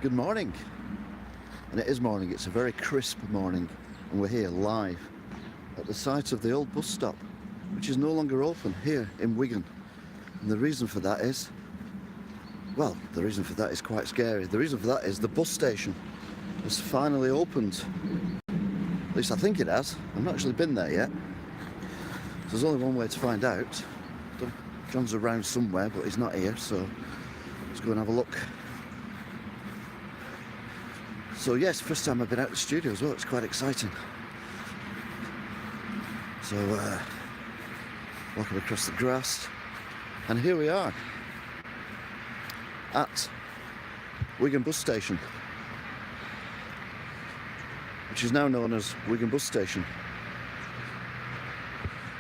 Good morning, and it is morning. It's a very crisp morning, and we're here live at the site of the old bus stop, which is no longer open here in Wigan. And the reason for that is, well, the reason for that is quite scary. The reason for that is the bus station has finally opened. At least I think it has. I've not actually been there yet. There's only one way to find out. John's around somewhere, but he's not here, so let's go and have a look. So yes, first time I've been out the studio as well. It's quite exciting. So walking across the grass, and here we are at Wigan Bus Station, which is now known as Wigan Bus Station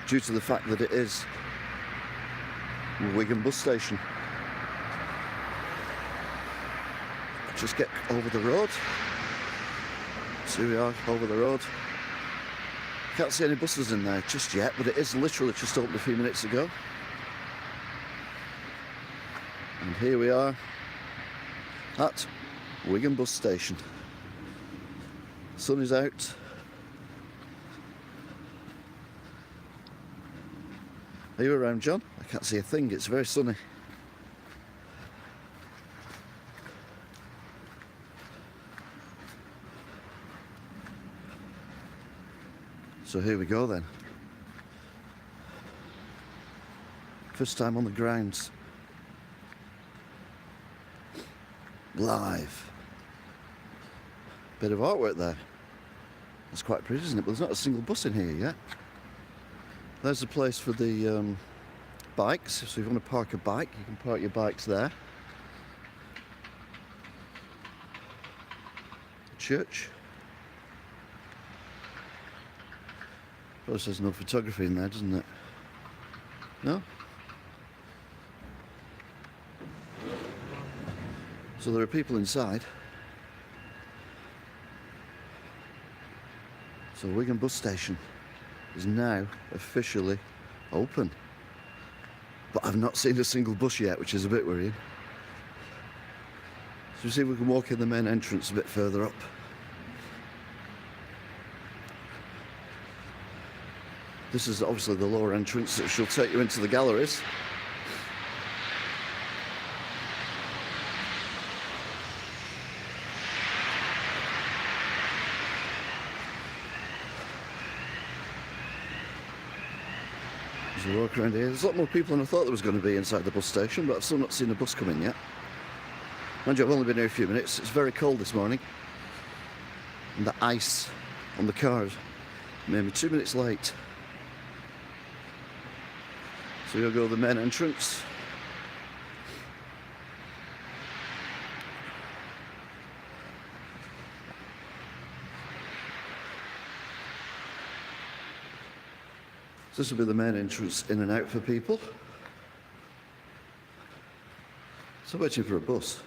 due to the fact that it is Wigan Bus Station. Just get over the road. So here we are, over the road. Can't see any buses in there just yet, but it is literally just opened a few minutes ago. And here we are at Wigan Bus Station. Sun is out. Are you around, John? I can't see a thing, it's very sunny. So here we go then. First time on the grounds. Live. Bit of artwork there. That's quite pretty, isn't it? But there's not a single bus in here yet. There's a place for the bikes. So if you want to park a bike, you can park your bikes there. Church. Probably says no photography in there, doesn't it? No? So there are people inside. So Wigan Bus Station is now officially open. But I've not seen a single bus yet, which is a bit worrying. So we see if we can walk in the main entrance a bit further up. This is obviously the lower entrance that shall take you into the galleries. As we walk around here, there's a lot more people than I thought there was going to be inside the bus station, but I've still not seen a bus come in yet. Mind you, I've only been here a few minutes. It's very cold this morning, and the ice on the cars made me 2 minutes late. So you'll go to the main entrance. So this will be the main entrance in and out for people. So waiting for a bus.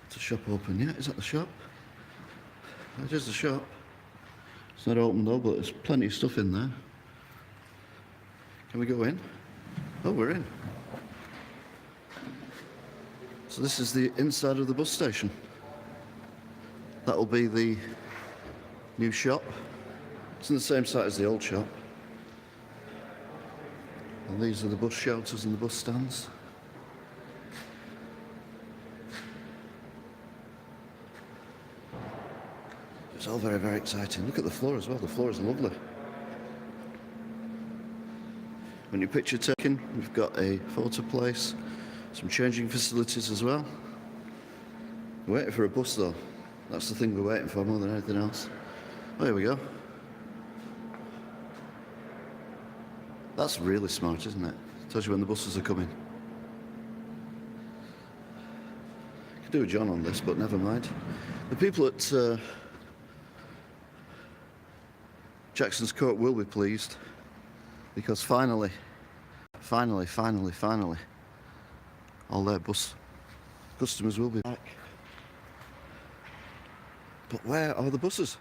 Is the shop open yet? Is that the shop? That is the shop. It's not open though, but there's plenty of stuff in there. Can we go in? Oh, we're in. So this is the inside of the bus station. That'll be the new shop. It's on the same site as the old shop. And these are the bus shelters and the bus stands. It's all very, very exciting. Look at the floor as well. The floor is lovely. When your picture taken, we've got a photo place, some changing facilities as well. We're waiting for a bus though. That's the thing we're waiting for more than anything else. Oh, here we go. That's really smart, isn't it? Tells you when the buses are coming. Could do a John on this, but never mind. The people at Jackson's Court will be pleased, because finally, all their bus customers will be back. But where are the buses?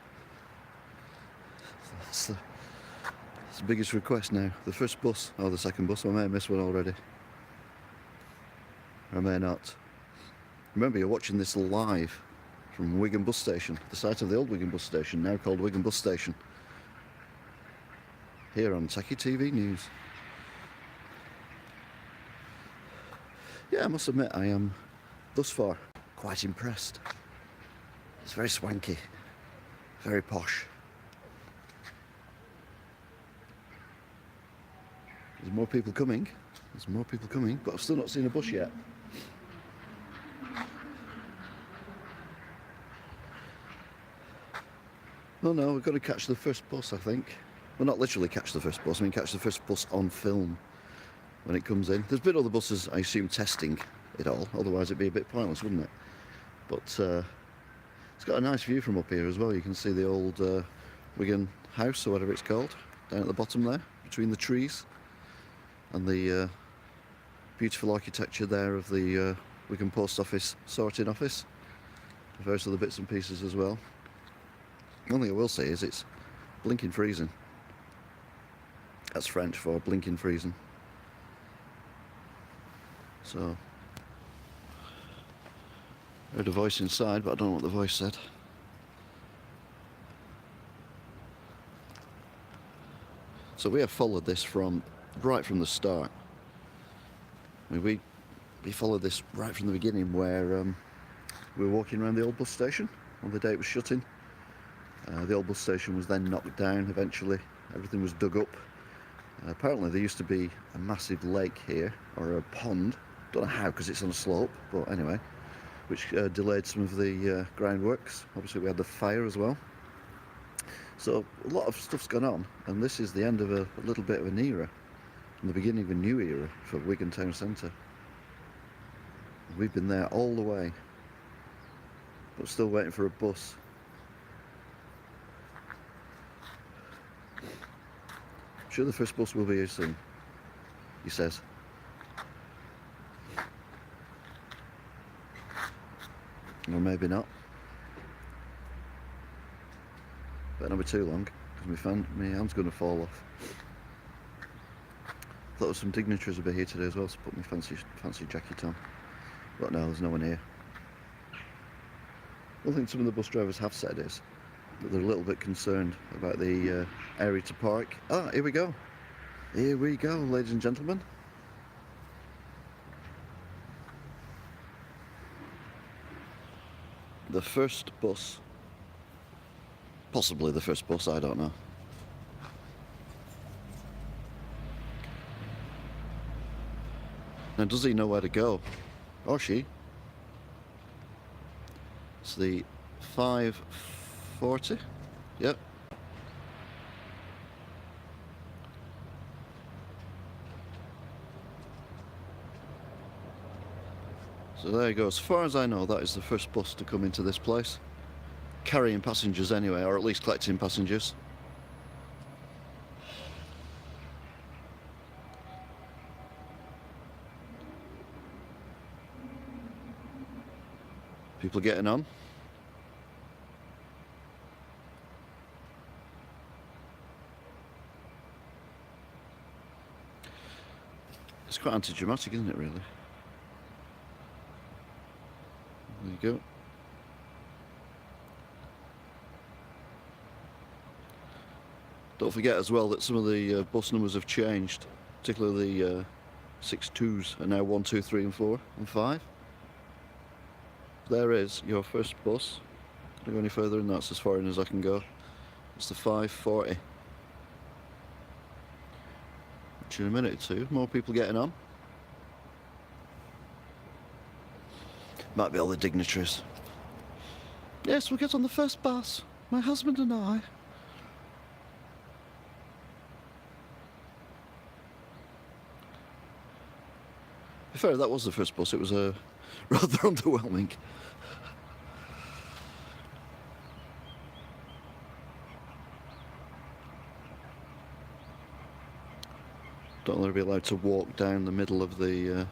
That's the biggest request now. The first bus, or the second bus, I may have missed one already. I may not. Remember, you're watching this live from Wigan Bus Station, the site of the old Wigan Bus Station, now called Wigan Bus Station, here on Techie TV News. Yeah, I must admit, I am, thus far, quite impressed. It's very swanky, very posh. There's more people coming. There's more people coming, but I've still not seen a bus yet. Oh no, we've got to catch the first bus, I think. Well, not literally catch the first bus, I mean catch the first bus on film when it comes in. There's been other buses, I assume, testing it all, otherwise it'd be a bit pointless, wouldn't it? But it's got a nice view from up here as well. You can see the old Wigan house, or whatever it's called, down at the bottom there, between the trees. And the beautiful architecture there of the Wigan Post Office sorting office. Various other bits and pieces as well. The only thing I will say is it's blinking freezing. That's French for blinking freezing. So, I heard a voice inside, but I don't know what the voice said. So we have followed this right from the start. I mean, we followed this right from the beginning, where we were walking around the old bus station on the day it was shutting. The old bus station was then knocked down eventually. Everything was dug up. Apparently there used to be a massive lake here, or a pond. Don't know how, because it's on a slope, but anyway, which delayed some of the groundworks. Obviously we had the fire as well. So a lot of stuff's gone on, and this is the end of a little bit of an era, and the beginning of a new era for Wigan Town Centre. We've been there all the way, but still waiting for a bus. I'm sure the first bus will be here soon, he says. Or maybe not. Better not be too long, because my hand's going to fall off. Thought there was some dignitaries would be here today as well, so put my fancy jacket on. But no, there's no one here. One thing some of the bus drivers have said is that they're a little bit concerned about the area to park. Ah, here we go. Here we go, ladies and gentlemen. The first bus. Possibly the first bus, I don't know. Now, does he know where to go? Or she? It's the 5:40. Yep. So there you go. As far as I know, that is the first bus to come into this place. Carrying passengers anyway, or at least collecting passengers. People getting on. It's quite anti-dramatic, isn't it, really? There you go. Don't forget as well that some of the bus numbers have changed, particularly the 6-2s are now 1, 2, 3 and 4 and 5. There is your first bus. Don't go any further and that's as far in as I can go. It's the 5:40. Which in a minute or two, more people getting on. Might be all the dignitaries. Yes, we'll get on the first bus. My husband and I. To be fair, that was the first bus. It was rather underwhelming. Don't know if they'll be allowed to walk down the middle of the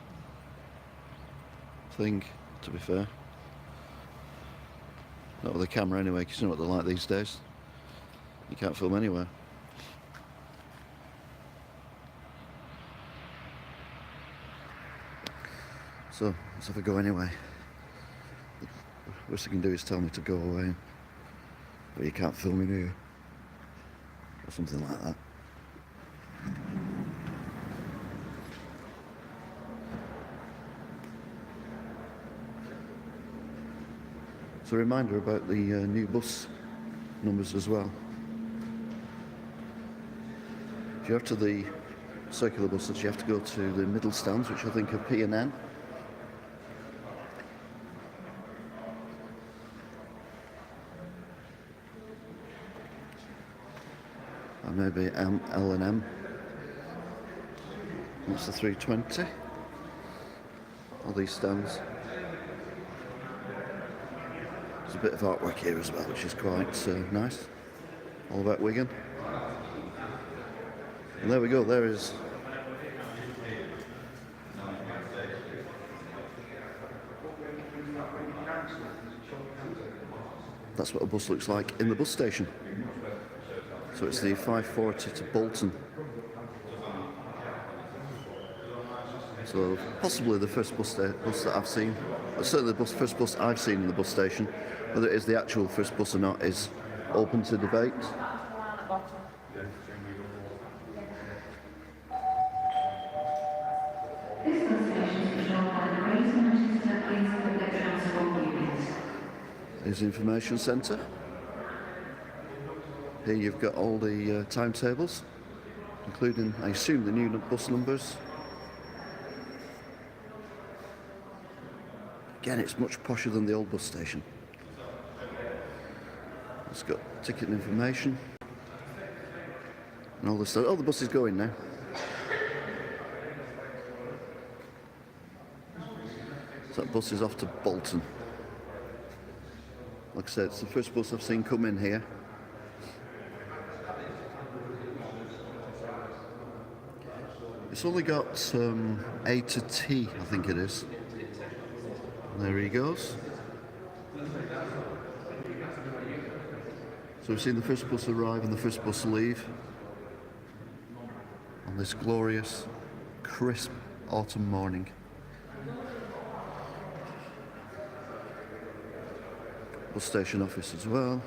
thing, to be fair. Not with a camera anyway, because you know what they're like these days. You can't film anywhere. So let's have a go anyway. Worst you can do is tell me to go away, but you can't film me here, or something like that. It's a reminder about the new bus numbers as well. If you're after the circular buses, you have to go to the middle stands, which I think are P and N. And maybe L and M. That's the 320. All these stands. There's a bit of artwork here as well, which is quite nice. All about Wigan. And there we go, there is that's what a bus looks like in the bus station. So it's the 540 to Bolton. So possibly the first bus that I've seen, certainly the first bus I've seen in the bus station. Whether it is the actual first bus or not is open to debate. Here's the information centre. Here you've got all the timetables, including, I assume, the new bus numbers. Again, it's much posher than the old bus station. It's got ticket information and all this stuff. Oh, the bus is going now. So that bus is off to Bolton. Like I said, it's the first bus I've seen come in here. It's only got A to T, I think it is. And there he goes. So we've seen the first bus arrive and the first bus leave on this glorious, crisp autumn morning. Bus station office as well.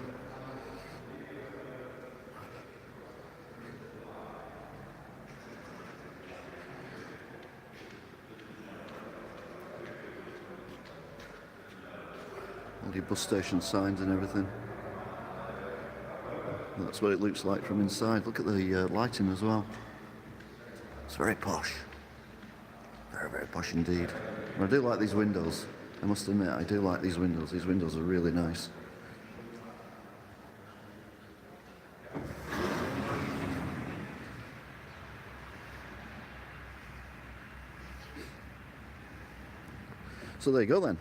All your bus station signs and everything. That's what it looks like from inside. Look at the lighting as well. It's very posh. Very, very posh indeed. And I do like these windows. I must admit, I do like these windows. These windows are really nice. So there you go then.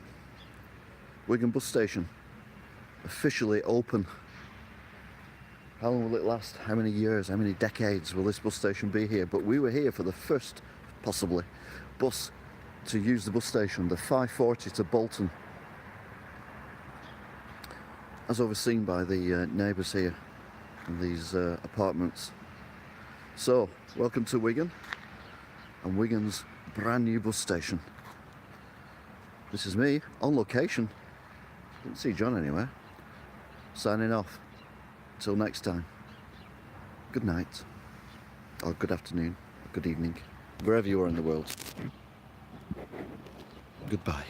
Wigan Bus Station, officially open. How long will it last? How many years, how many decades will this bus station be here? But we were here for the first, possibly, bus to use the bus station, the 540 to Bolton, as overseen by the neighbours here in these apartments. So, welcome to Wigan, and Wigan's brand new bus station. This is me, on location. Didn't see John anywhere. Signing off. Until next time. Good night. Or good afternoon. Or good evening. Wherever you are in the world. Goodbye.